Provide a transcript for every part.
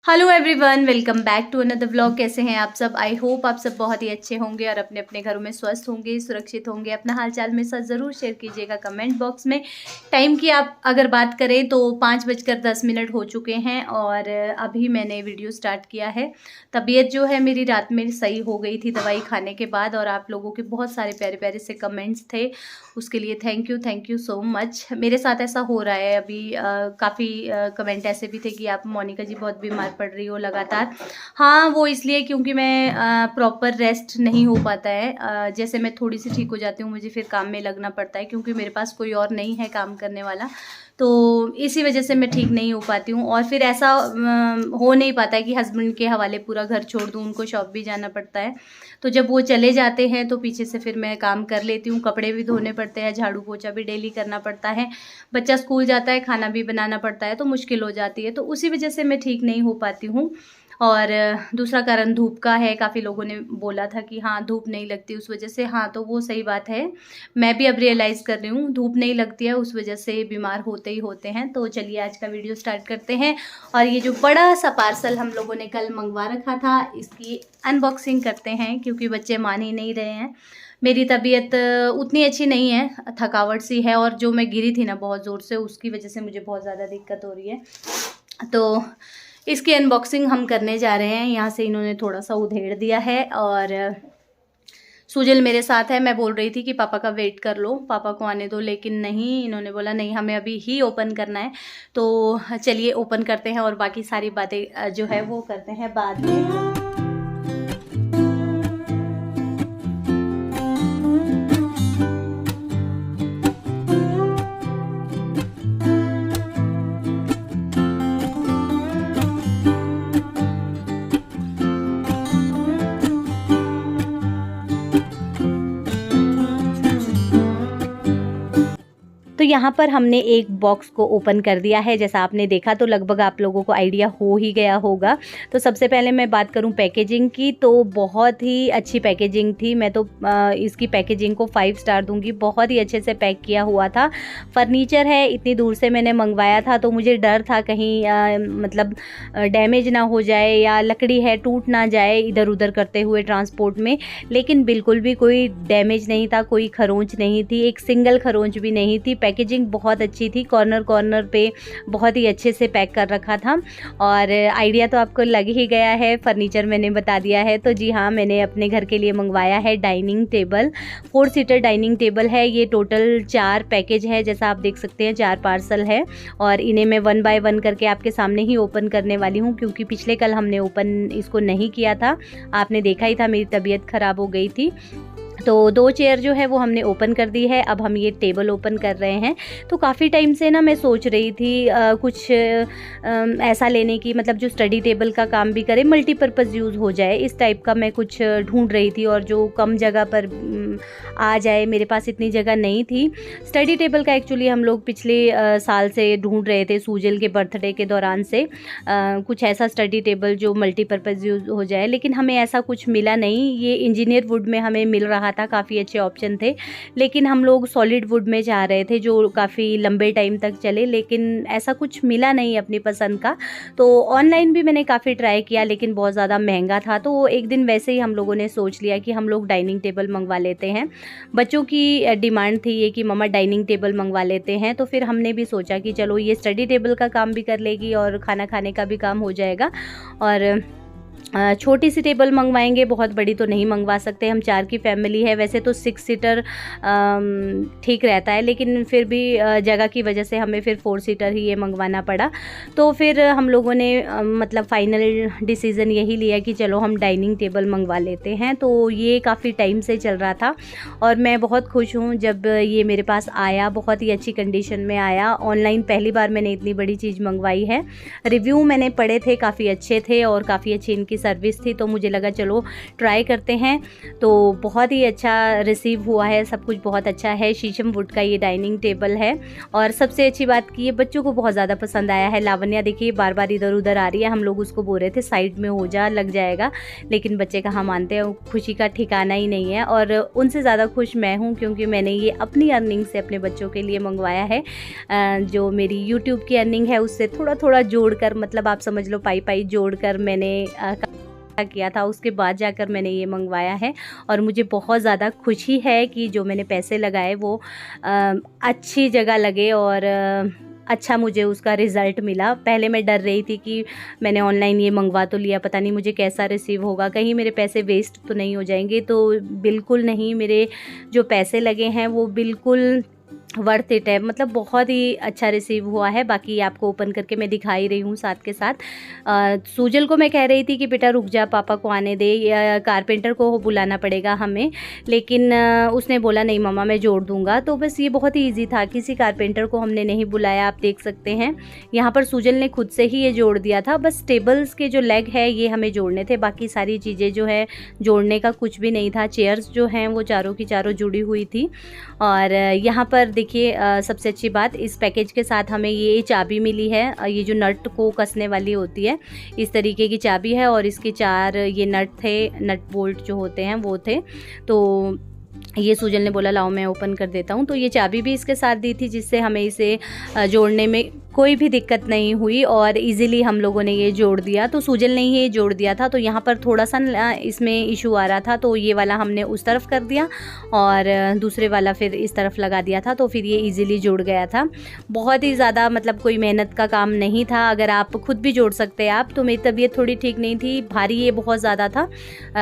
Hello everyone, welcome back to another vlog. कैसे हैं आप सब? आई होप आप सब बहुत ही अच्छे होंगे और अपने अपने घरों में स्वस्थ होंगे, सुरक्षित होंगे। अपना हालचाल मेरे साथ ज़रूर शेयर कीजिएगा कमेंट बॉक्स में। टाइम की आप अगर बात करें तो 5:10 हो चुके हैं और अभी मैंने वीडियो स्टार्ट किया है। तबीयत जो है मेरी रात में सही हो गई थी दवाई खाने के बाद, और आप लोगों के बहुत सारे प्यारे प्यारे से कमेंट्स थे, उसके लिए थैंक यू सो मच। मेरे साथ ऐसा हो रहा है अभी, काफ़ी कमेंट ऐसे भी थे कि आप मोनिका जी बहुत बीमार पड़ रही हो लगातार। हाँ, वो इसलिए क्योंकि मैं प्रॉपर रेस्ट नहीं हो पाता है। जैसे मैं थोड़ी सी ठीक हो जाती हूँ, मुझे फिर काम में लगना पड़ता है क्योंकि मेरे पास कोई और नहीं है काम करने वाला, तो इसी वजह से मैं ठीक नहीं हो पाती हूँ। और फिर ऐसा हो नहीं पाता है कि हस्बैंड के हवाले पूरा घर छोड़ दूँ, उनको शॉप भी जाना पड़ता है। तो जब वो चले जाते हैं तो पीछे से फिर मैं काम कर लेती हूँ, कपड़े भी धोने पड़ते हैं, झाड़ू पोछा भी डेली करना पड़ता है, बच्चा स्कूल जाता है, खाना भी बनाना पड़ता है, तो मुश्किल हो जाती है। तो उसी वजह से मैं ठीक नहीं हो पाती हूँ। और दूसरा कारण धूप का है। काफ़ी लोगों ने बोला था कि हाँ धूप नहीं लगती उस वजह से। हाँ, तो वो सही बात है, मैं भी अब रियलाइज़ कर रही हूँ, धूप नहीं लगती है उस वजह से बीमार होते ही होते हैं। तो चलिए आज का वीडियो स्टार्ट करते हैं। और ये जो बड़ा सा पार्सल हम लोगों ने कल मंगवा रखा था, इसकी अनबॉक्सिंग करते हैं क्योंकि बच्चे मान ही नहीं रहे हैं। मेरी तबीयत उतनी अच्छी नहीं है, थकावट सी है, और जो मैं गिरी थी ना बहुत ज़ोर से, उसकी वजह से मुझे बहुत ज़्यादा दिक्कत हो रही है। तो इसकी अनबॉक्सिंग हम करने जा रहे हैं। यहाँ से इन्होंने थोड़ा सा उधेड़ दिया है और सुजल मेरे साथ है। मैं बोल रही थी कि पापा का वेट कर लो, पापा को आने दो, लेकिन नहीं, इन्होंने बोला नहीं हमें अभी ही ओपन करना है। तो चलिए ओपन करते हैं और बाकी सारी बातें जो है वो करते हैं बाद में। तो यहाँ पर हमने एक बॉक्स को ओपन कर दिया है। जैसा आपने देखा तो लगभग आप लोगों को आइडिया हो ही गया होगा। तो सबसे पहले मैं बात करूँ पैकेजिंग की, तो बहुत ही अच्छी पैकेजिंग थी। मैं तो इसकी पैकेजिंग को 5 स्टार दूंगी। बहुत ही अच्छे से पैक किया हुआ था। फर्नीचर है, इतनी दूर से मैंने मंगवाया था तो मुझे डर था कहीं मतलब डैमेज ना हो जाए या लकड़ी है टूट ना जाए इधर उधर करते हुए ट्रांसपोर्ट में, लेकिन बिल्कुल भी कोई डैमेज नहीं था, कोई खरोंच नहीं थी, एक सिंगल खरोंच भी नहीं थी। पैकेजिंग बहुत अच्छी थी, कॉर्नर कॉर्नर पे बहुत ही अच्छे से पैक कर रखा था। और आइडिया तो आपको लग ही गया है, फर्नीचर मैंने बता दिया है। तो जी हाँ, मैंने अपने घर के लिए मंगवाया है dining table. 4 seater dining table है। ये टोटल 4 पैकेज है, जैसा आप देख सकते हैं 4 पार्सल है। और इन्हें मैं 1 बाय 1 करके आपके सामने ही ओपन करने वाली हूँ क्योंकि पिछले कल हमने ओपन इसको नहीं किया था। आपने देखा ही था, मेरी तबीयत ख़राब हो गई थी। तो 2 चेयर जो है वो हमने ओपन कर दी है। अब हम ये टेबल ओपन कर रहे हैं। तो काफ़ी टाइम से ना मैं सोच रही थी कुछ ऐसा लेने की, मतलब जो स्टडी टेबल का काम भी करे, मल्टीपर्पज़ यूज़ हो जाए, इस टाइप का मैं कुछ ढूंढ रही थी और जो कम जगह पर आ जाए। मेरे पास इतनी जगह नहीं थी। स्टडी टेबल का एक्चुअली हम लोग पिछले साल से ढूंढ रहे थे, सूजल के बर्थडे के दौरान से कुछ ऐसा स्टडी टेबल जो मल्टीपर्पज़ यूज़ हो जाए, लेकिन हमें ऐसा कुछ मिला नहीं। ये इंजीनियर वुड में हमें मिल रहा था, काफ़ी अच्छे ऑप्शन थे, लेकिन हम लोग सॉलिड वुड में जा रहे थे जो काफ़ी लंबे टाइम तक चले, लेकिन ऐसा कुछ मिला नहीं अपनी पसंद का। तो ऑनलाइन भी मैंने काफ़ी ट्राई किया लेकिन बहुत ज़्यादा महंगा था। तो एक दिन वैसे ही हम लोगों ने सोच लिया कि हम लोग डाइनिंग टेबल मंगवा लेते हैं। बच्चों की डिमांड थी ये कि मम्मा डाइनिंग टेबल मंगवा लेते हैं, तो फिर हमने भी सोचा कि चलो ये स्टडी टेबल का काम भी कर लेगी और खाना खाने का भी काम हो जाएगा। और छोटी सी टेबल मंगवाएंगे, बहुत बड़ी तो नहीं मंगवा सकते, हम 4 की फैमिली है। वैसे तो 6 सीटर ठीक रहता है, लेकिन फिर भी जगह की वजह से हमें फिर 4 सीटर ही ये मंगवाना पड़ा। तो फिर हम लोगों ने मतलब फाइनल डिसीज़न यही लिया कि चलो हम डाइनिंग टेबल मंगवा लेते हैं। तो ये काफ़ी टाइम से चल रहा था और मैं बहुत खुश हूँ जब ये मेरे पास आया, बहुत ही अच्छी कंडीशन में आया। ऑनलाइन पहली बार मैंने इतनी बड़ी चीज़ मंगवाई है। रिव्यू मैंने पढ़े थे, काफ़ी अच्छे थे और काफ़ी अच्छी उनकी सर्विस थी, तो मुझे लगा चलो ट्राई करते हैं। तो बहुत ही अच्छा रिसीव हुआ है, सब कुछ बहुत अच्छा है। शीशम वुड का ये डाइनिंग टेबल है और सबसे अच्छी बात की ये बच्चों को बहुत ज़्यादा पसंद आया है। लावण्या देखिए बार बार इधर उधर आ रही है, हम लोग उसको बोल रहे थे साइड में हो जा, लग जाएगा, लेकिन बच्चे कहाँ मानते हैं, खुशी का ठिकाना ही नहीं है। और उनसे ज़्यादा खुश मैं हूँ क्योंकि मैंने ये अपनी अर्निंग से अपने बच्चों के लिए मंगवाया है। जो मेरी यूट्यूब की अर्निंग है उससे थोड़ा थोड़ा जोड़कर, मतलब आप समझ लो पाई पाई जोड़कर मैंने किया था, उसके बाद जाकर मैंने ये मंगवाया है। और मुझे बहुत ज़्यादा खुशी है कि जो मैंने पैसे लगाए वो अच्छी जगह लगे और अच्छा मुझे उसका रिज़ल्ट मिला। पहले मैं डर रही थी कि मैंने ऑनलाइन ये मंगवा तो लिया, पता नहीं मुझे कैसा रिसीव होगा, कहीं मेरे पैसे वेस्ट तो नहीं हो जाएंगे। तो बिल्कुल नहीं, मेरे जो पैसे लगे हैं वो बिल्कुल वर्थ इट है, मतलब बहुत ही अच्छा रिसीव हुआ है। बाकी आपको ओपन करके मैं दिखा ही रही हूँ साथ के साथ। सूजल को मैं कह रही थी कि बेटा रुक जा, पापा को आने दे, या कारपेंटर को बुलाना पड़ेगा हमें, लेकिन उसने बोला नहीं मम्मा मैं जोड़ दूंगा। तो बस ये बहुत ही ईजी था, किसी कारपेंटर को हमने नहीं बुलाया। आप देख सकते हैं यहाँ पर सूजल ने खुद से ही ये जोड़ दिया था। बस टेबल्स के जो लेग है ये हमें जोड़ने थे, बाकी सारी चीज़ें जो है जोड़ने का कुछ भी नहीं था। चेयर्स जो हैं वो चारों की चारों जुड़ी हुई थी। और यहाँ पर देखिए सबसे अच्छी बात, इस पैकेज के साथ हमें ये चाबी मिली है। ये जो नट को कसने वाली होती है, इस तरीके की चाबी है और इसके 4 ये नट थे, नट बोल्ट जो होते हैं वो थे। तो ये सूजल ने बोला लाओ मैं ओपन कर देता हूँ, तो ये चाबी भी इसके साथ दी थी जिससे हमें इसे जोड़ने में कोई भी दिक्कत नहीं हुई और इजीली हम लोगों ने ये जोड़ दिया। तो सूजल ने ये जोड़ दिया था, तो यहाँ पर थोड़ा सा इसमें इशू आ रहा था, तो ये वाला हमने उस तरफ कर दिया और दूसरे वाला फिर इस तरफ लगा दिया था, तो फिर ये इजीली जुड़ गया था। बहुत ही ज़्यादा मतलब कोई मेहनत का काम नहीं था, अगर आप खुद भी जोड़ सकते हैं आप। तो मेरी तबीयत थोड़ी ठीक नहीं थी, भारी ये बहुत ज़्यादा था,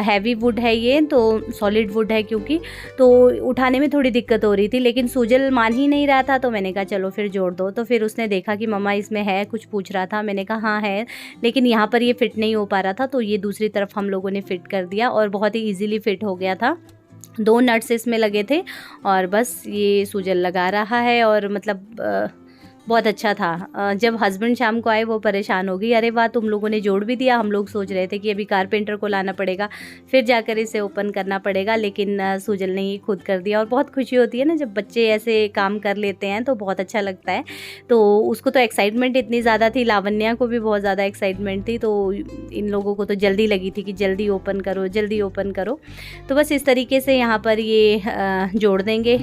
हैवी वुड है ये, तो सॉलिड वुड है क्योंकि, तो उठाने में थोड़ी दिक्कत हो रही थी। लेकिन सूजल मान ही नहीं रहा था, तो मैंने कहा चलो फिर जोड़ दो। तो फिर उसने देखा कि मम्मा इसमें है, कुछ पूछ रहा था, मैंने कहा हाँ है, लेकिन यहाँ पर ये फिट नहीं हो पा रहा था, तो ये दूसरी तरफ हम लोगों ने फिट कर दिया और बहुत ही इजीली फिट हो गया था। 2 नट्स इसमें लगे थे और बस ये सूजल लगा रहा है और मतलब बहुत अच्छा था। जब हस्बैंड शाम को आए वो परेशान हो गई, अरे वाह तुम लोगों ने जोड़ भी दिया। हम लोग सोच रहे थे कि अभी कारपेंटर को लाना पड़ेगा, फिर जाकर इसे ओपन करना पड़ेगा, लेकिन सूजल ने ही खुद कर दिया। और बहुत खुशी होती है ना जब बच्चे ऐसे काम कर लेते हैं, तो बहुत अच्छा लगता है। तो उसको तो एक्साइटमेंट इतनी ज़्यादा थी, लावण्या को भी बहुत ज़्यादा एक्साइटमेंट थी, तो इन लोगों को तो जल्दी लगी थी कि जल्दी ओपन करो जल्दी ओपन करो। तो बस इस तरीके से यहाँ पर ये जोड़ देंगे।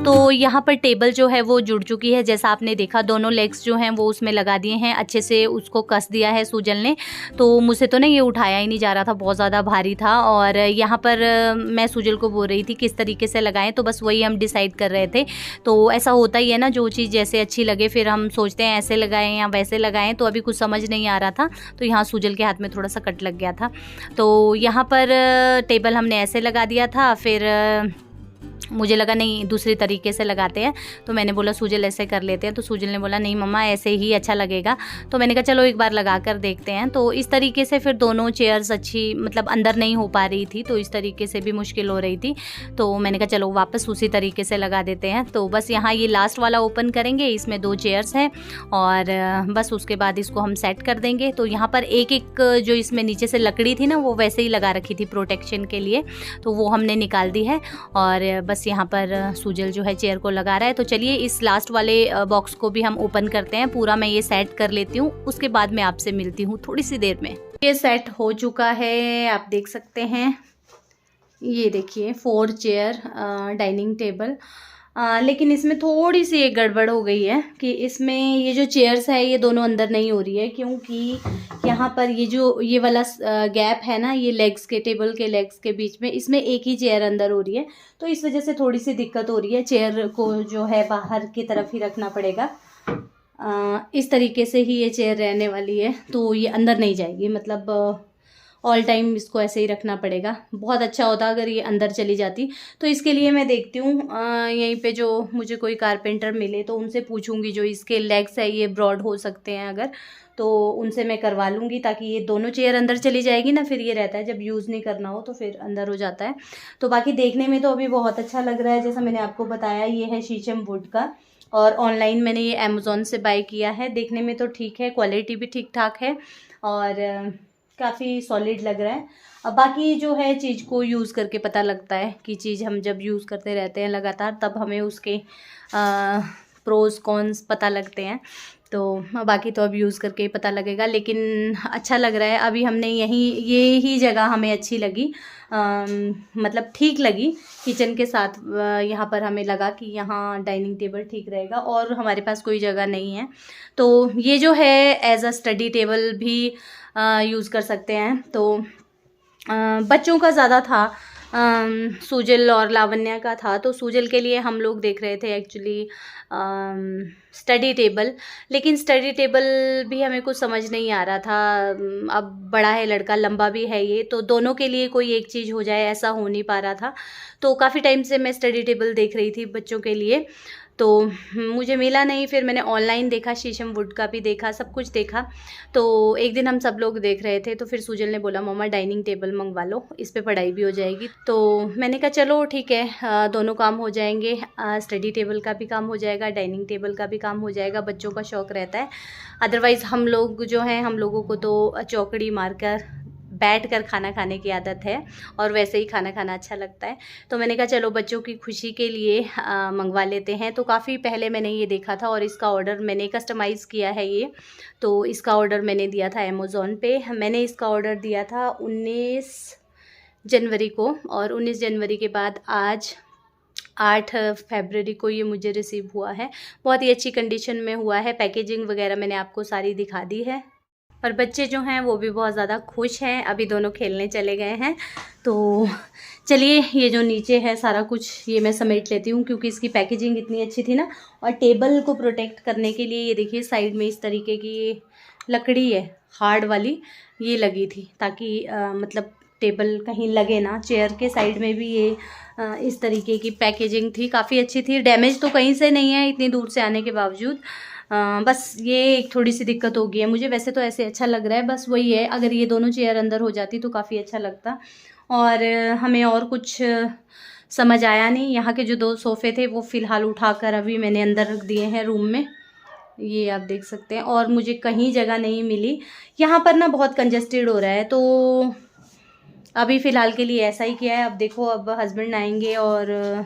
तो यहाँ पर टेबल जो है वो जुड़ चुकी है, जैसा आपने देखा दोनों लेग्स जो हैं वो उसमें लगा दिए हैं, अच्छे से उसको कस दिया है सूजल ने। तो मुझसे तो ना ये उठाया ही नहीं जा रहा था, बहुत ज़्यादा भारी था। और यहाँ पर मैं सूजल को बोल रही थी किस तरीके से लगाएं, तो बस वही हम डिसाइड कर रहे थे। तो ऐसा होता ही है ना, जो चीज़ जैसे अच्छी लगे फिर हम सोचते हैं ऐसे लगाएं या वैसे लगाएं। तो अभी कुछ समझ नहीं आ रहा था, तो यहाँ सूजल के हाथ में थोड़ा सा कट लग गया था। तो यहाँ पर टेबल हमने ऐसे लगा दिया था, फिर मुझे लगा नहीं दूसरी तरीके से लगाते हैं, तो मैंने बोला सूजल ऐसे कर लेते हैं। तो सूजल ने बोला नहीं मम्मा ऐसे ही अच्छा लगेगा। तो मैंने कहा चलो एक बार लगा कर देखते हैं। तो इस तरीके से फिर दोनों चेयर्स अच्छी, मतलब अंदर नहीं हो पा रही थी, तो इस तरीके से भी मुश्किल हो रही थी। तो मैंने कहा चलो वापस उसी तरीके से लगा देते हैं। तो बस यहाँ ये लास्ट वाला ओपन करेंगे, इसमें 2 चेयर्स हैं और बस उसके बाद इसको हम सेट कर देंगे। तो यहाँ पर एक एक जो इसमें नीचे से लकड़ी थी ना वो वैसे ही लगा रखी थी प्रोटेक्शन के लिए, तो वो हमने निकाल दी है। और बस यहाँ पर सूजल जो है चेयर को लगा रहा है। तो चलिए इस लास्ट वाले बॉक्स को भी हम ओपन करते हैं, पूरा मैं ये सेट कर लेती हूँ, उसके बाद मैं आपसे मिलती हूँ थोड़ी सी देर में। ये सेट हो चुका है, आप देख सकते हैं, ये देखिए 4 चेयर डाइनिंग टेबल। लेकिन इसमें थोड़ी सी एक गड़बड़ हो गई है कि इसमें ये जो चेयर्स है ये दोनों अंदर नहीं हो रही है, क्योंकि यहाँ पर ये वाला गैप है ना, ये लेग्स के, टेबल के लेग्स के बीच में, इसमें एक ही चेयर अंदर हो रही है। तो इस वजह से थोड़ी सी दिक्कत हो रही है, चेयर को जो है बाहर की तरफ ही रखना पड़ेगा। इस तरीके से ही ये चेयर रहने वाली है, तो ये अंदर नहीं जाएगी, मतलब ऑल टाइम इसको ऐसे ही रखना पड़ेगा। बहुत अच्छा होता अगर ये अंदर चली जाती। तो इसके लिए मैं देखती हूँ यहीं पे जो मुझे कोई कारपेंटर मिले तो उनसे पूछूंगी, जो इसके लेग्स है ये ब्रॉड हो सकते हैं अगर, तो उनसे मैं करवा लूँगी, ताकि ये दोनों चेयर अंदर चली जाएगी ना। फिर ये रहता है जब यूज़ नहीं करना हो तो फिर अंदर हो जाता है। तो बाकी देखने में तो अभी बहुत अच्छा लग रहा है। जैसा मैंने आपको बताया, ये है शीशम वुड का, और ऑनलाइन मैंने ये अमेज़ॉन से बाय किया है। देखने में तो ठीक है, क्वालिटी भी ठीक ठाक है और काफ़ी सॉलिड लग रहा है। अब बाकी जो है चीज़ को यूज़ करके पता लगता है कि चीज़ हम जब यूज़ करते रहते हैं लगातार, तब हमें उसके प्रोज कॉन्स पता लगते हैं। तो बाकी तो अब यूज़ करके ही पता लगेगा, लेकिन अच्छा लग रहा है। अभी हमने ये ही जगह हमें अच्छी लगी, मतलब ठीक लगी किचन के साथ। यहाँ पर हमें लगा कि यहाँ डाइनिंग टेबल ठीक रहेगा, और हमारे पास कोई जगह नहीं है तो ये जो है एज अ स्टडी टेबल भी यूज़ कर सकते हैं। तो बच्चों का ज़्यादा था, सूजल और लावण्या का था। तो सूजल के लिए हम लोग देख रहे थे एक्चुअली स्टडी टेबल, लेकिन स्टडी टेबल भी हमें कुछ समझ नहीं आ रहा था। अब बड़ा है लड़का, लंबा भी है ये, तो दोनों के लिए कोई एक चीज़ हो जाए ऐसा हो नहीं पा रहा था। तो काफ़ी टाइम से मैं स्टडी टेबल देख रही थी बच्चों के लिए, तो मुझे मिला नहीं। फिर मैंने ऑनलाइन देखा, शीशम वुड का भी देखा, सब कुछ देखा। तो एक दिन हम सब लोग देख रहे थे तो फिर सूजल ने बोला मम्मा डाइनिंग टेबल मंगवा लो, इस पे पढ़ाई भी हो जाएगी। तो मैंने कहा चलो ठीक है, दोनों काम हो जाएंगे, स्टडी टेबल का भी काम हो जाएगा, डाइनिंग टेबल का भी काम हो जाएगा। बच्चों का शौक़ रहता है, अदरवाइज़ हम लोग जो हैं, हम लोगों को तो चौकड़ी मारकर बैठ कर खाना खाने की आदत है, और वैसे ही खाना खाना अच्छा लगता है। तो मैंने कहा चलो बच्चों की खुशी के लिए मंगवा लेते हैं। तो काफ़ी पहले मैंने ये देखा था, और इसका ऑर्डर मैंने कस्टमाइज़ किया है ये। तो इसका ऑर्डर मैंने दिया था अमेज़ॉन पे। मैंने इसका ऑर्डर दिया था 19 जनवरी को, और 19 जनवरी के बाद आज 8 फरवरी को ये मुझे रिसीव हुआ है। बहुत ही अच्छी कंडीशन में हुआ है। पैकेजिंग वगैरह मैंने आपको सारी दिखा दी है, और बच्चे जो हैं वो भी बहुत ज़्यादा खुश हैं। अभी दोनों खेलने चले गए हैं। तो चलिए, ये जो नीचे है सारा कुछ ये मैं समेट लेती हूँ, क्योंकि इसकी पैकेजिंग इतनी अच्छी थी ना। और टेबल को प्रोटेक्ट करने के लिए ये देखिए साइड में इस तरीके की ये लकड़ी है हार्ड वाली, ये लगी थी, ताकि मतलब टेबल कहीं लगे ना। चेयर के साइड में भी ये इस तरीके की पैकेजिंग थी, काफ़ी अच्छी थी। डैमेज तो कहीं से नहीं है इतनी दूर से आने के बावजूद। बस ये एक थोड़ी सी दिक्कत हो गई है मुझे। वैसे तो ऐसे अच्छा लग रहा है, बस वही है, अगर ये दोनों चेयर अंदर हो जाती तो काफ़ी अच्छा लगता। और हमें और कुछ समझ आया नहीं। यहाँ के जो 2 सोफ़े थे वो फ़िलहाल उठाकर अभी मैंने अंदर रख दिए हैं रूम में, ये आप देख सकते हैं। और मुझे कहीं जगह नहीं मिली यहाँ पर ना, बहुत कंजस्टेड हो रहा है। तो अभी फ़िलहाल के लिए ऐसा ही किया है। अब देखो, अब हस्बैंड आएंगे और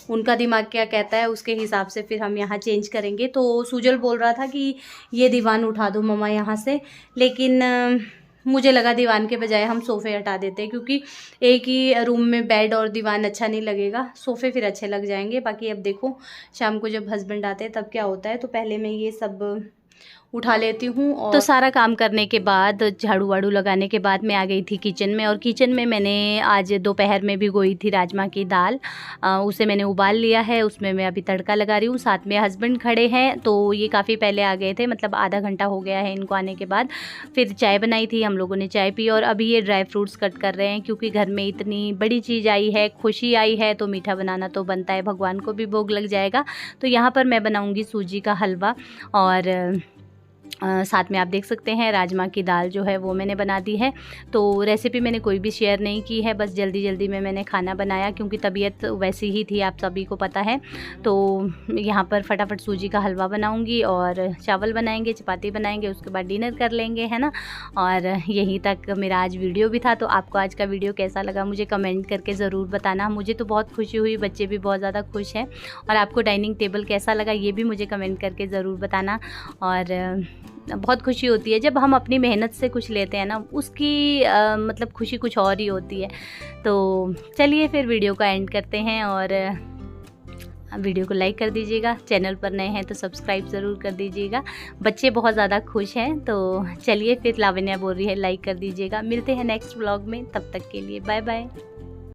उनका दिमाग क्या कहता है उसके हिसाब से फिर हम यहाँ चेंज करेंगे। तो सूजल बोल रहा था कि ये दीवान उठा दो मम्मा यहाँ से, लेकिन मुझे लगा दीवान के बजाय हम सोफ़े हटा देते हैं, क्योंकि एक ही रूम में बेड और दीवान अच्छा नहीं लगेगा, सोफ़े फिर अच्छे लग जाएंगे। बाकी अब देखो शाम को जब हस्बैंड आते हैं तब क्या होता है। तो पहले मैं ये सब उठा लेती हूँ। और तो सारा काम करने के बाद, झाड़ू वाड़ू लगाने के बाद मैं आ गई थी किचन में। और किचन में मैंने आज दोपहर में भिगोई थी राजमा की दाल, उसे मैंने उबाल लिया है, उसमें मैं अभी तड़का लगा रही हूँ। साथ में हस्बैंड खड़े हैं, तो ये काफ़ी पहले आ गए थे, मतलब आधा घंटा हो गया है इनको आने के बाद। फिर चाय बनाई थी, हम लोगों ने चाय पी, और अभी ये ड्राई फ्रूट्स कट कर रहे हैं, क्योंकि घर में इतनी बड़ी चीज़ आई है, खुशी आई है, तो मीठा बनाना तो बनता है, भगवान को भी भोग लग जाएगा। तो यहाँ पर मैं बनाऊँगी सूजी का हलवा, और साथ में आप देख सकते हैं राजमा की दाल जो है वो मैंने बना दी है। तो रेसिपी मैंने कोई भी शेयर नहीं की है, बस जल्दी जल्दी में मैंने खाना बनाया, क्योंकि तबीयत वैसी ही थी, आप सभी को पता है। तो यहाँ पर फटाफट सूजी का हलवा बनाऊंगी, और चावल बनाएंगे, चपाती बनाएंगे, उसके बाद डिनर कर लेंगे, है ना। और यहीं तक मेरा आज वीडियो भी था। तो आपको आज का वीडियो कैसा लगा मुझे कमेंट करके ज़रूर बताना। मुझे तो बहुत खुशी हुई, बच्चे भी बहुत ज़्यादा खुश हैं। और आपको डाइनिंग टेबल कैसा लगा ये भी मुझे कमेंट करके ज़रूर बताना। और बहुत खुशी होती है जब हम अपनी मेहनत से कुछ लेते हैं ना, उसकी मतलब खुशी कुछ और ही होती है। तो चलिए फिर वीडियो का एंड करते हैं, और वीडियो को लाइक कर दीजिएगा, चैनल पर नए हैं तो सब्सक्राइब ज़रूर कर दीजिएगा। बच्चे बहुत ज़्यादा खुश हैं। तो चलिए फिर, लावण्या बोल रही है लाइक कर दीजिएगा। मिलते हैं नेक्स्ट व्लॉग में, तब तक के लिए बाय बाय।